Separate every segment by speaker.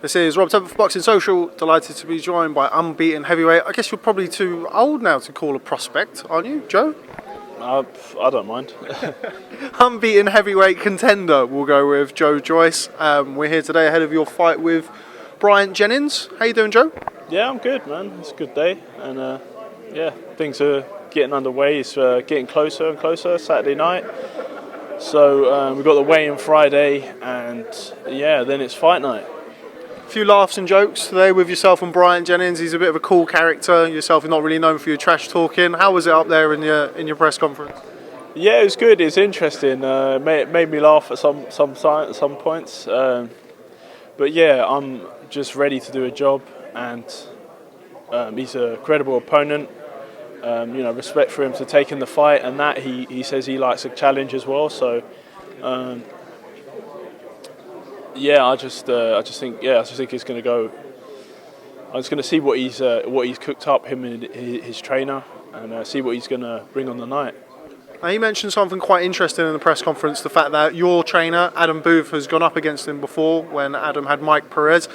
Speaker 1: This is Rob Temple for Boxing Social. Delighted to be joined by unbeaten heavyweight. I guess you're probably too old now to call a prospect, aren't you, Joe?
Speaker 2: I don't mind.
Speaker 1: Unbeaten heavyweight contender, we'll go with Joyce. We're here today ahead of your fight with Bryant Jennings. How you doing, Joe?
Speaker 2: Yeah, I'm good, man. It's a good day, and things are getting underway. It's getting closer and closer. Saturday night, so we've got the weigh-in Friday, and then it's fight night.
Speaker 1: A few laughs and jokes today with yourself and Bryant Jennings. He's a bit of a cool character. Yourself is not really known for your trash talking. How was it up there in your press conference?
Speaker 2: Yeah, it was good. It's interesting. Made me laugh at some points. But yeah, I'm just ready to do a job, and he's a credible opponent. Respect for him to taking the fight, and that he says he likes a challenge as well. So. I just think it's going to go. I'm just going to see what he's cooked up, him and his trainer, and see what he's going to bring on the night.
Speaker 1: Now, he mentioned something quite interesting in the press conference: the fact that your trainer Adam Booth has gone up against him before when Adam had Mike Perez.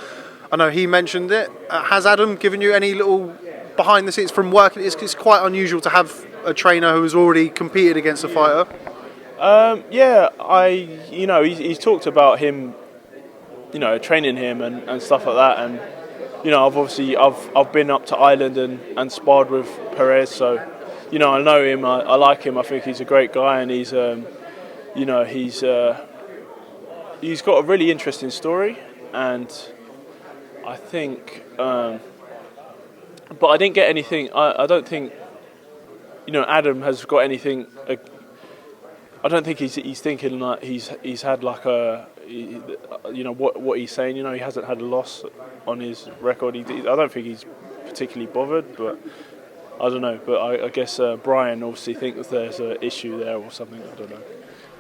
Speaker 1: I know he mentioned it. Has Adam given you any little behind the scenes from working? It's quite unusual to have a trainer who has already competed against a fighter.
Speaker 2: He's talked about him. Training him and stuff like that, and I've been up to Ireland and sparred with Perez, so I know him. I like him. I think he's a great guy, and he's got a really interesting story, and I think, but I didn't get anything. I don't think Adam has got anything. I don't think he's thinking like he's had like a. What he's saying. He hasn't had a loss on his record. I don't think he's particularly bothered, but I don't know. But I guess Brian obviously thinks there's an issue there or something. I don't know.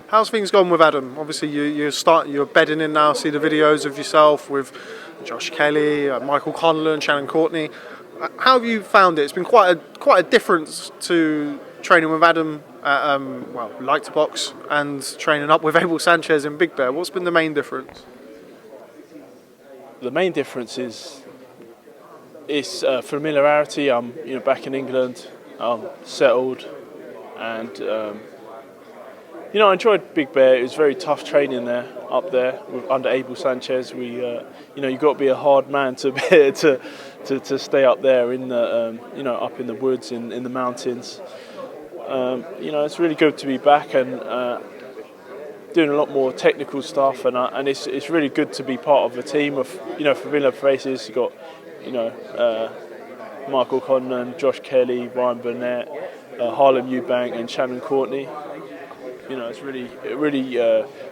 Speaker 1: How's things gone with Adam? Obviously, you're bedding in now. See the videos of yourself with Josh Kelly, Michael Conlon, Shannon Courtney. How have you found it? It's been quite a difference to training with Adam. Like to box, and training up with Abel Sanchez in Big Bear. What's been the main difference?
Speaker 2: The main difference is familiarity. I'm back in England. I'm settled, and I enjoyed Big Bear. It was very tough training there up there under Abel Sanchez. We you've got to be a hard man to be to stay up there in the up in the woods in the mountains. It's really good to be back and doing a lot more technical stuff, and it's really good to be part of a team of familiar faces. You got Michael Conlon, Josh Kelly, Ryan Burnett, Harlem Eubank, and Shannon Courtney. It's really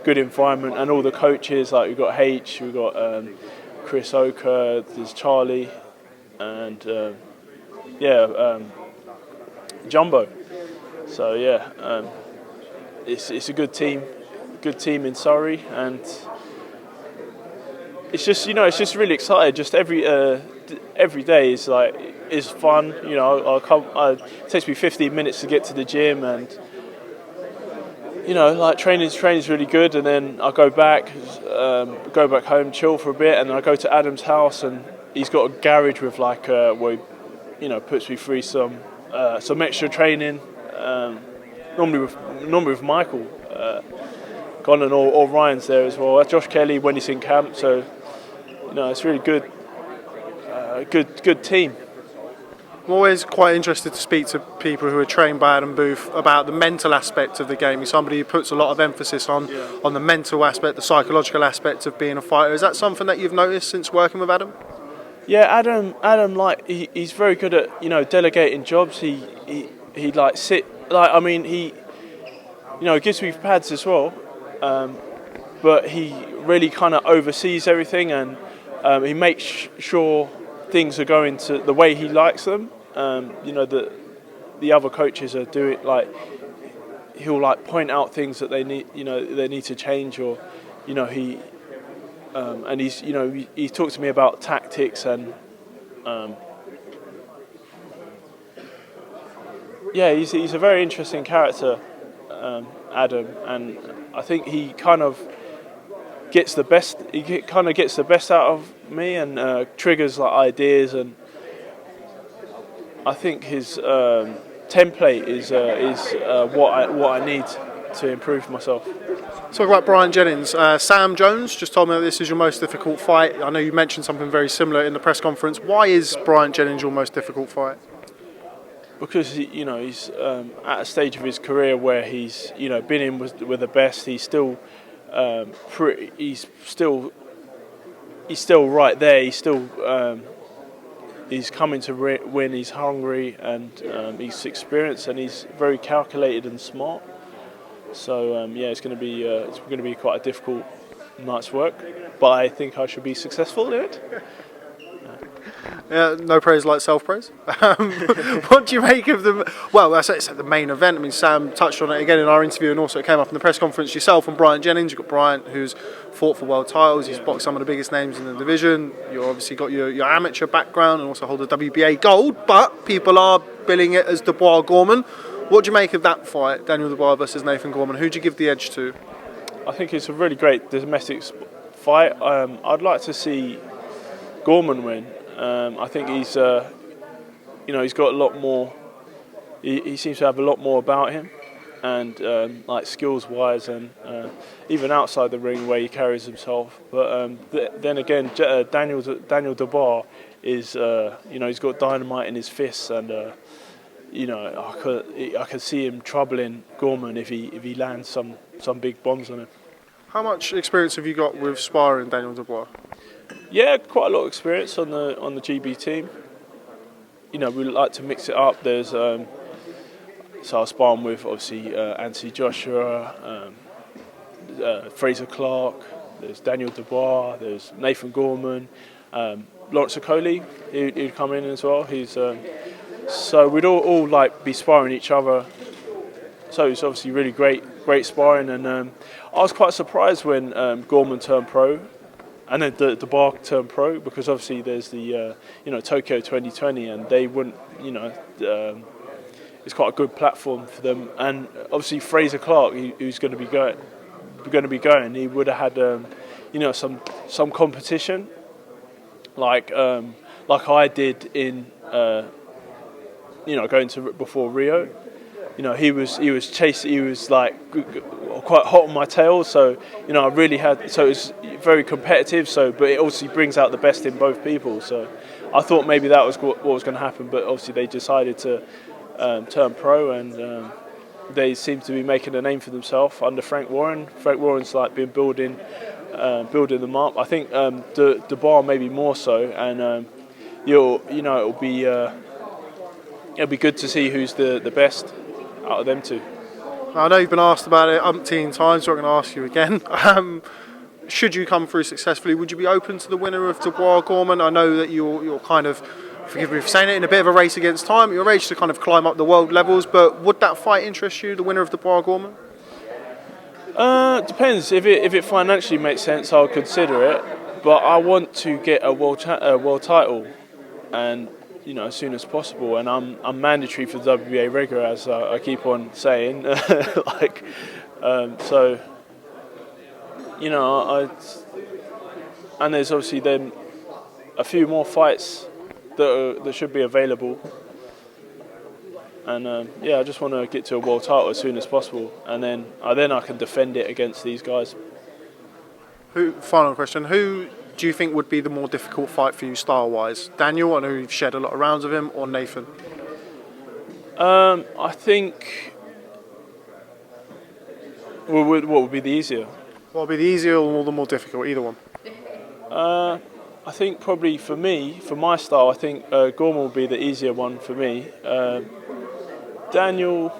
Speaker 2: good environment, and all the coaches, like we've got H, we've got Chris Oker, there's Charlie, and Jumbo. So it's a good team in Surrey, and it's just really exciting. Just every day is fun. It takes me 15 minutes to get to the gym, and training's really good. And then I go back home, chill for a bit, and then I go to Adam's house, and he's got a garage with where he puts me through some extra training. Normally with Michael Conlon or Ryan's there as well. Josh Kelly when he's in camp, so it's really good team.
Speaker 1: I'm always quite interested to speak to people who are trained by Adam Booth about the mental aspect of the game. He's somebody who puts a lot of emphasis on the mental aspect, the psychological aspect of being a fighter. Is that something that you've noticed since working with Adam?
Speaker 2: Yeah, Adam, he's very good at delegating jobs. He gives me pads as well, but he really kind of oversees everything, and he makes sure things are going to the way he likes them. The other coaches are doing he'll point out things that they need to change, or he and he talked to me about tactics and. He's a very interesting character, Adam, and I think he kind of gets the best. He kind of gets the best out of me and triggers like ideas, and I think his template is what I need to improve myself.
Speaker 1: Talk about Bryant Jennings. Sam Jones just told me that this is your most difficult fight. I know you mentioned something very similar in the press conference. Why is Bryant Jennings your most difficult fight?
Speaker 2: Because he's at a stage of his career where he's been in with the best. He's still he's still right there. He's coming to win. He's hungry and he's experienced, and he's very calculated and smart. So it's going to be quite a difficult night's work, but I think I should be successful in it.
Speaker 1: Yeah, no praise like self-praise. What do you make of them? Well, that's the main event. I mean, Sam touched on it again in our interview, and also it came up in the press conference. Yourself and Bryant Jennings. You've got Bryant, who's fought for world titles. He's boxed some of the biggest names in the division. You've obviously got your amateur background and also hold a WBA gold, but people are billing it as Dubois-Gorman. What do you make of that fight, Daniel Dubois versus Nathan Gorman? Who do you give the edge to?
Speaker 2: I think it's a really great domestic fight. I'd like to see Gorman win. I think he's got a lot more. He seems to have a lot more about him, and like skills-wise, and even outside the ring where he carries himself. But then again, Daniel Dubois is he's got dynamite in his fists, and I could see him troubling Gorman if he lands some big bombs on him.
Speaker 1: How much experience have you got with sparring Daniel Dubois?
Speaker 2: Yeah, quite a lot of experience on the GB team. We like to mix it up. There's so I was sparring with obviously Anthony Joshua, Fraser Clark. There's Daniel Dubois. There's Nathan Gorman, Lawrence Okoli. He'd come in as well. He's so we'd all like be sparring each other. So it's obviously really great sparring, and I was quite surprised when Gorman turned pro. And then the bar turned pro, because obviously there's the Tokyo 2020, and they wouldn't it's quite a good platform for them. And obviously Fraser Clark, who's going to be going, he would have had some competition like I did in going to before Rio. He was chasing. He was like quite hot on my tail. So I really had. So it's very competitive. So, but it also brings out the best in both people. So I thought maybe that was what was going to happen. But obviously they decided to turn pro, and they seem to be making a name for themselves under Frank Warren. Frank Warren's like been building them up. I think Dubois maybe more so, and it'll be good to see who's the best out of them two.
Speaker 1: I know you've been asked about it umpteen times, so I'm going to ask you again. Should you come through successfully, would you be open to the winner of Dubois-Gorman? I know that you're kind of, forgive me for saying it, in a bit of a race against time. You're ready to kind of climb up the world levels, but would that fight interest you, the winner of Dubois-Gorman?
Speaker 2: Depends. If it financially makes sense, I'll consider it. But I want to get a world title, and as soon as possible, and I'm mandatory for the WBA regular, as I keep on saying. And there's obviously then a few more fights that should be available, and I just want to get to a world title as soon as possible, and then I can defend it against these guys.
Speaker 1: Final question: who do you think would be the more difficult fight for you style-wise? Daniel, I know you've shed a lot of rounds with him, or Nathan?
Speaker 2: I think. What would be the easier?
Speaker 1: What would be the easier or the more difficult? Either one.
Speaker 2: I think probably for me, for my style, I think Gorman will be the easier one for me. Daniel.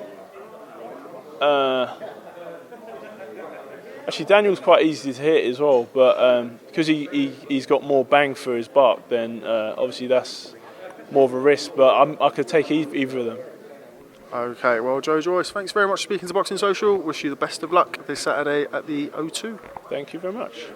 Speaker 2: Actually, Daniel's quite easy to hit as well, but because he's got more bang for his buck, then obviously that's more of a risk. But I could take either of them.
Speaker 1: Okay, well, Joyce, thanks very much for speaking to Boxing Social. Wish you the best of luck this Saturday at the O2.
Speaker 2: Thank you very much.